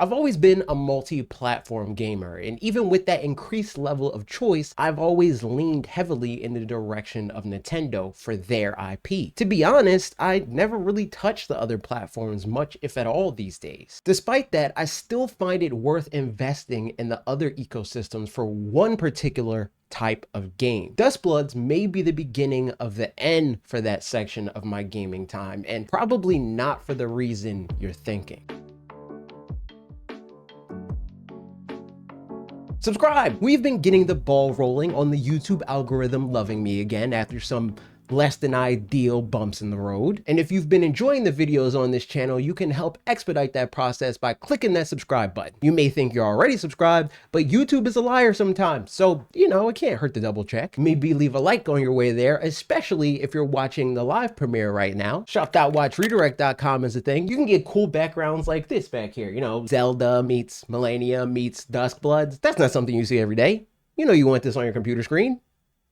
I've always been a multi-platform gamer, and even with that increased level of choice, I've always leaned heavily in the direction of Nintendo for their IP. To be honest, I never really touched the other platforms much, if at all, these days. Despite that, I still find it worth investing in the other ecosystems for one particular type of game. Duskbloods may be the beginning of the end for that section of my gaming time, and probably not for the reason you're thinking. Subscribe! We've been getting the ball rolling on the YouTube algorithm loving me again after some less than ideal bumps in the road. And if you've been enjoying the videos on this channel, you can help expedite that process by clicking that subscribe button. You may think you're already subscribed, but YouTube is a liar sometimes. So, it can't hurt to double check. Maybe leave a like on your way there, especially if you're watching the live premiere right now. Shop.watchredirect.com is a thing. You can get cool backgrounds like this back here. Zelda meets Millennia meets Duskbloods. That's not something you see every day. You want this on your computer screen.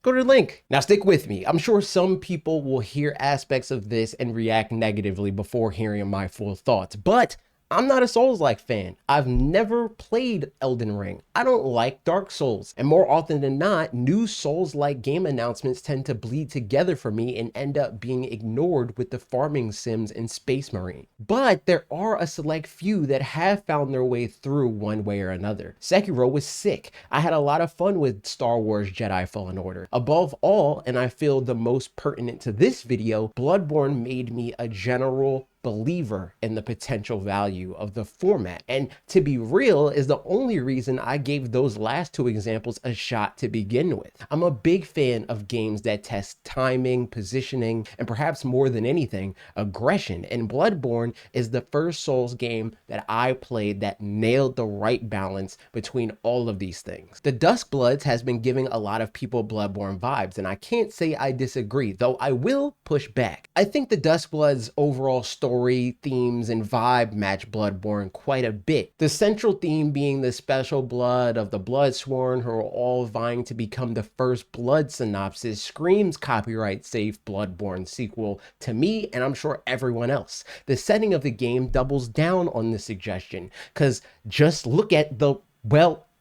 Go to the link. Now stick with me. I'm sure some people will hear aspects of this and react negatively before hearing my full thoughts, but I'm not a Souls-like fan. I've never played Elden Ring. I don't like Dark Souls. And more often than not, new Souls-like game announcements tend to bleed together for me and end up being ignored with the farming sims and Space Marine. But there are a select few that have found their way through one way or another. Sekiro was sick. I had a lot of fun with Star Wars Jedi Fallen Order. Above all, and I feel the most pertinent to this video, Bloodborne made me a general believer in the potential value of the format, and to be real is the only reason I gave those last two examples a shot to begin with. I'm a big fan of games that test timing, positioning, and perhaps more than anything, aggression, and Bloodborne is the first Souls game that I played that nailed the right balance between all of these things. The Duskbloods has been giving a lot of people Bloodborne vibes, and I can't say I disagree, though I will push back. I think the Duskbloods overall story, themes, and vibe match Bloodborne quite a bit. The central theme being the special blood of the Bloodsworn who are all vying to become the first blood synopsis screams copyright safe Bloodborne sequel to me, and I'm sure everyone else. The setting of the game doubles down on this suggestion, because just look at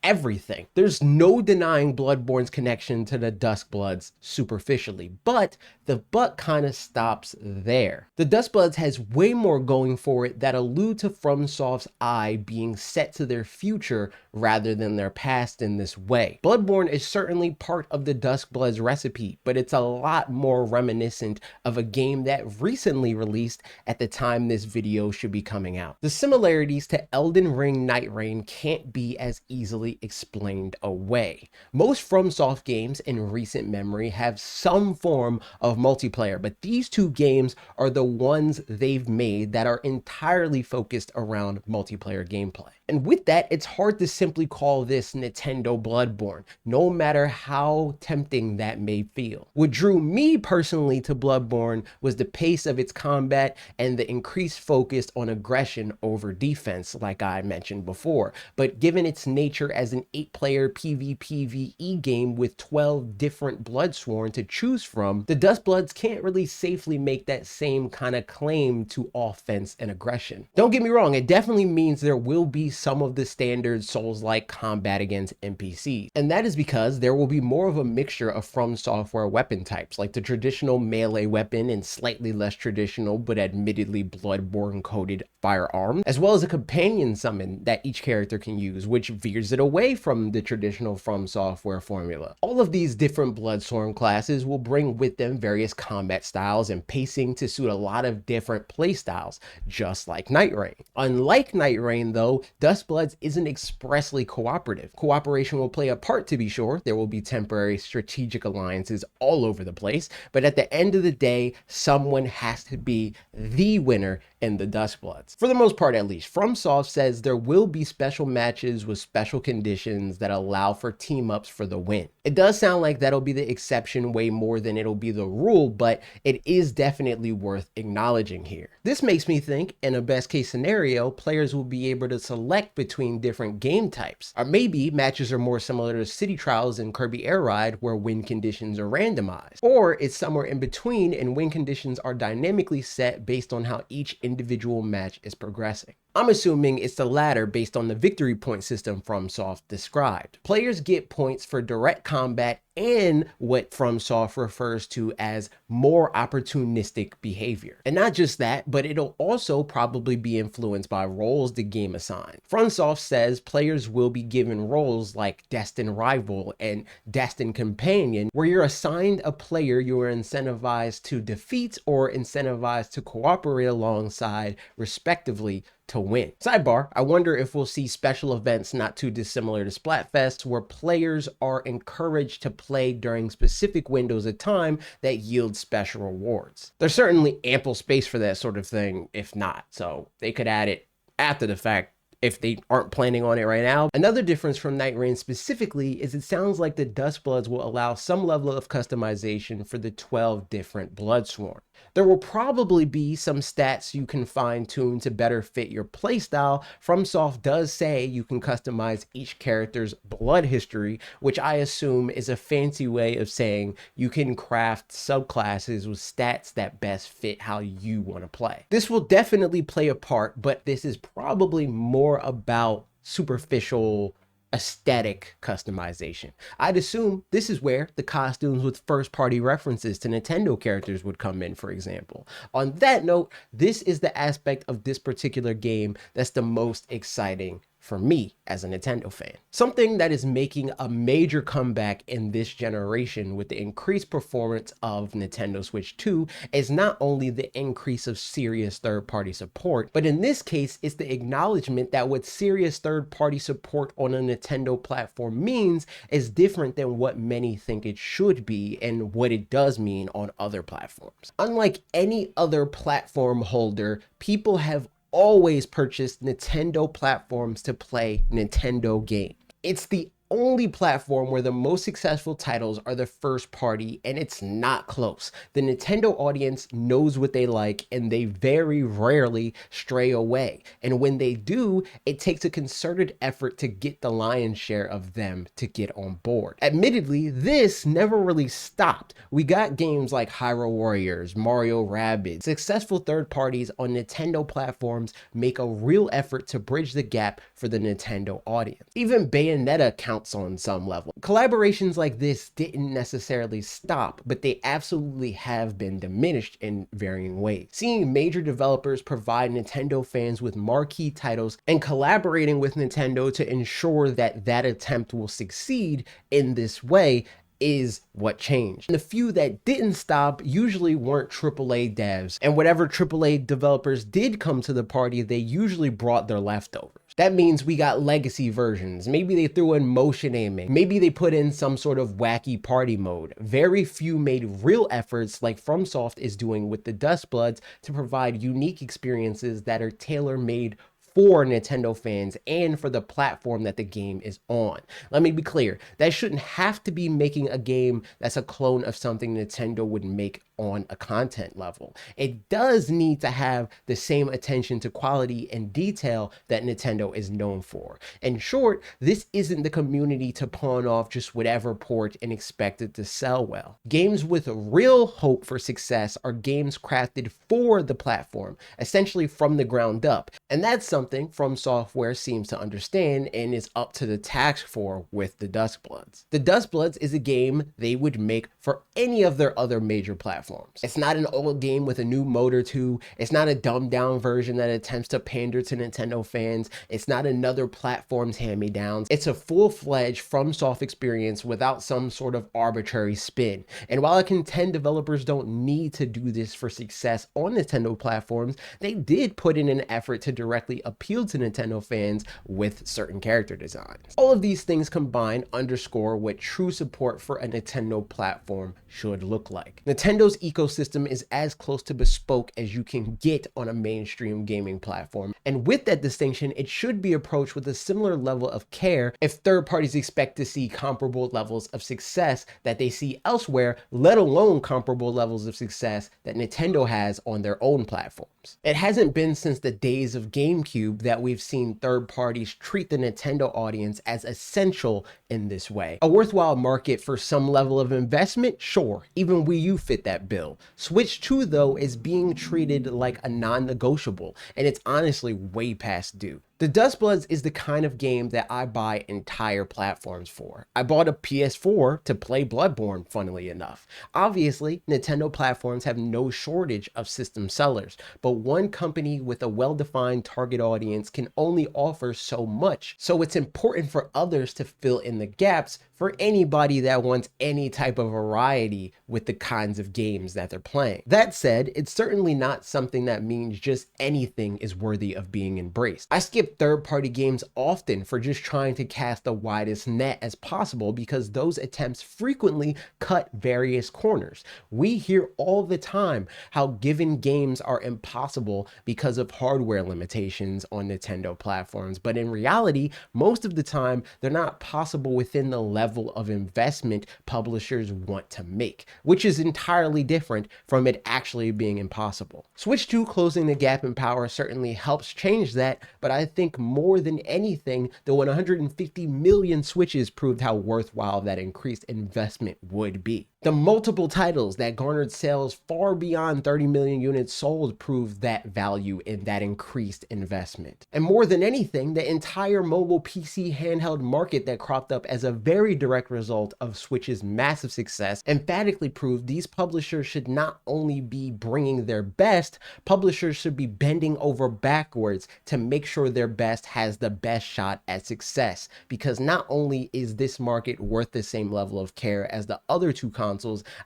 everything. There's no denying Bloodborne's connection to the Duskbloods superficially, but the buck kind of stops there. The Duskbloods has way more going for it that allude to FromSoft's eye being set to their future rather than their past in this way. Bloodborne is certainly part of the Duskbloods recipe, but it's a lot more reminiscent of a game that recently released at the time this video should be coming out. The similarities to Elden Ring Night Rain can't be as easily explained away. Most FromSoft games in recent memory have some form of multiplayer, but these two games are the ones they've made that are entirely focused around multiplayer gameplay. And with that, it's hard to simply call this Nintendo Bloodborne, no matter how tempting that may feel. What drew me personally to Bloodborne was the pace of its combat and the increased focus on aggression over defense, like I mentioned before. But given its nature as an 8-player PvPvE game with 12 different Bloodsworn to choose from, the Duskbloods can't really safely make that same kind of claim to offense and aggression. Don't get me wrong, it definitely means there will be some of the standard Souls-like combat against NPCs, and that is because there will be more of a mixture of From Software weapon types, like the traditional melee weapon and slightly less traditional but admittedly Bloodborne coded firearm, as well as a companion summon that each character can use, which veers it away from the traditional From Software formula. All of these different Bloodsworn classes will bring with them various combat styles and pacing to suit a lot of different playstyles, just like Night Rain. Unlike Night Rain though, Duskbloods isn't expressly cooperative. Cooperation will play a part, to be sure. There will be temporary strategic alliances all over the place, but at the end of the day, someone has to be the winner in the Duskbloods. For the most part at least. FromSoft says there will be special matches with special conditions that allow for team-ups for the win. It does sound like that'll be the exception way more than it'll be the rule, but it is definitely worth acknowledging here. This makes me think, in a best case scenario, players will be able to select between different game types. Or maybe matches are more similar to City Trials and Kirby Air Ride where win conditions are randomized. Or it's somewhere in between and win conditions are dynamically set based on how each individual match is progressing. I'm assuming it's the latter based on the victory point system FromSoft described. Players get points for direct combat and what FromSoft refers to as more opportunistic behavior. And not just that, but it'll also probably be influenced by roles the game assigns. FromSoft says players will be given roles like Destined Rival and Destined Companion, where you're assigned a player you are incentivized to defeat or incentivized to cooperate alongside, respectively, to win. Sidebar, I wonder if we'll see special events not too dissimilar to Splatfest, where players are encouraged to play during specific windows of time that yield special rewards. There's certainly ample space for that sort of thing, if not, so they could add it after the fact if they aren't planning on it right now. Another difference from Night Reign specifically is it sounds like the Duskbloods will allow some level of customization for the 12 different Bloodsworn. There will probably be some stats you can fine-tune to better fit your playstyle. FromSoft does say you can customize each character's blood history, which I assume is a fancy way of saying you can craft subclasses with stats that best fit how you want to play. This will definitely play a part, but this is probably more about superficial aesthetic customization. I'd assume this is where the costumes with first-party references to Nintendo characters would come in, for example. On that note, this is the aspect of this particular game that's the most exciting for me as a Nintendo fan. Something that is making a major comeback in this generation with the increased performance of Nintendo Switch 2 is not only the increase of serious third-party support, but in this case, it's the acknowledgement that what serious third-party support on a Nintendo platform means is different than what many think it should be and what it does mean on other platforms. Unlike any other platform holder, people have always purchased Nintendo platforms to play Nintendo games. It's the only platform where the most successful titles are the first party, and it's not close. The Nintendo audience knows what they like, and they very rarely stray away. And when they do, it takes a concerted effort to get the lion's share of them to get on board. Admittedly, this never really stopped. We got games like Hyrule Warriors, Mario Rabbids. Successful third parties on Nintendo platforms make a real effort to bridge the gap for the Nintendo audience. Even Bayonetta counts on some level. Collaborations like this didn't necessarily stop, but they absolutely have been diminished in varying ways. Seeing major developers provide Nintendo fans with marquee titles and collaborating with Nintendo to ensure that that attempt will succeed in this way is what changed. And the few that didn't stop usually weren't AAA devs, and whatever AAA developers did come to the party, they usually brought their leftovers. That means we got legacy versions. Maybe they threw in motion aiming. Maybe they put in some sort of wacky party mode. Very few made real efforts like FromSoft is doing with the Duskbloods to provide unique experiences that are tailor-made for Nintendo fans and for the platform that the game is on. Let me be clear, that shouldn't have to be making a game that's a clone of something Nintendo would make on a content level. It does need to have the same attention to quality and detail that Nintendo is known for. In short, this isn't the community to pawn off just whatever port and expect it to sell well. Games with real hope for success are games crafted for the platform, essentially from the ground up. And that's something From Software seems to understand and is up to the task for with the Duskbloods. The Duskbloods is a game they would make for any of their other major platforms. It's not an old game with a new mode or two. It's not a dumbed down version that attempts to pander to Nintendo fans. It's not another platform's hand-me-downs. It's a full-fledged FromSoft experience without some sort of arbitrary spin. And while I contend developers don't need to do this for success on Nintendo platforms, they did put in an effort to directly appeal to Nintendo fans with certain character designs. All of these things combined underscore what true support for a Nintendo platform should look like. Nintendo's ecosystem is as close to bespoke as you can get on a mainstream gaming platform. And with that distinction, it should be approached with a similar level of care if third parties expect to see comparable levels of success that they see elsewhere, let alone comparable levels of success that Nintendo has on their own platforms. It hasn't been since the days of GameCube that we've seen third parties treat the Nintendo audience as essential in this way. A worthwhile market for some level of investment? Sure, even Wii U fit that that bill. Switch 2 though is being treated like a non-negotiable, and it's honestly way past due. The Duskbloods is the kind of game that I buy entire platforms for. I bought a PS4 to play Bloodborne, funnily enough. Obviously, Nintendo platforms have no shortage of system sellers, but one company with a well-defined target audience can only offer so much. So it's important for others to fill in the gaps for anybody that wants any type of variety with the kinds of games that they're playing. That said, it's certainly not something that means just anything is worthy of being embraced. I skip third-party games often for just trying to cast the widest net as possible because those attempts frequently cut various corners. We hear all the time how given games are impossible because of hardware limitations on Nintendo platforms, but in reality, most of the time, they're not possible within the level of investment publishers want to make, which is entirely different from it actually being impossible. Switch 2 closing the gap in power certainly helps change that, but I think more than anything, the 150 million Switches proved how worthwhile that increased investment would be. The multiple titles that garnered sales far beyond 30 million units sold proved that value in that increased investment. And more than anything, the entire mobile PC handheld market that cropped up as a very direct result of Switch's massive success emphatically proved these publishers should not only be bringing their best, publishers should be bending over backwards to make sure their best has the best shot at success. Because not only is this market worth the same level of care as the other two consoles,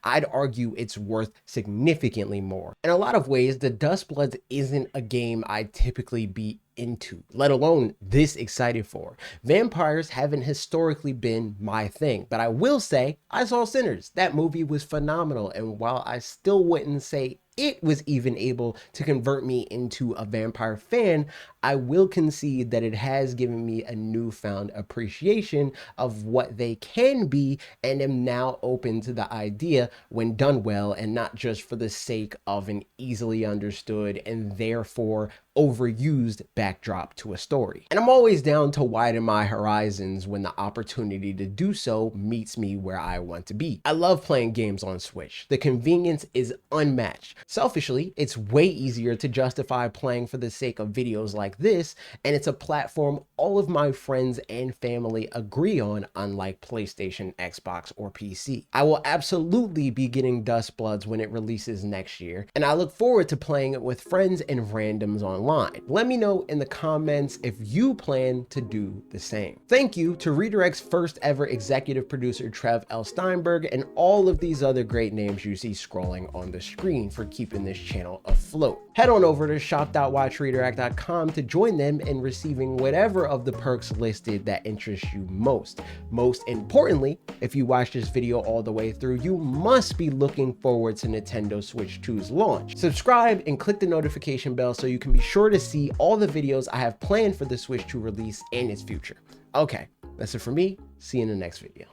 I'd argue it's worth significantly more. In a lot of ways, the Duskbloods isn't a game I'd typically be into, let alone this excited for. Vampires haven't historically been my thing, but I will say I saw Sinners. That movie was phenomenal, and while I still wouldn't say it was even able to convert me into a vampire fan, I will concede that it has given me a newfound appreciation of what they can be, and am now open to the idea when done well and not just for the sake of an easily understood and therefore overused backdrop to a story. And I'm always down to widen my horizons when the opportunity to do so meets me where I want to be. I love playing games on Switch. The convenience is unmatched. Selfishly, it's way easier to justify playing for the sake of videos like this, and it's a platform all of my friends and family agree on, unlike PlayStation, Xbox, or PC. I will absolutely be getting Duskbloods when it releases next year, and I look forward to playing it with friends and randoms online. Let me know in the comments if you plan to do the same. Thank you to Redirect's first ever executive producer Trev L. Steinberg and all of these other great names you see scrolling on the screen for keeping this channel afloat. Head on over to shop.watchredirect.com to join them in receiving whatever of the perks listed that interest you most. Most importantly, if you watch this video all the way through, you must be looking forward to Nintendo Switch 2's launch. Subscribe and click the notification bell so you can be sure to see all the videos I have planned for the Switch 2 release and its future. Okay, that's it for me. See you in the next video.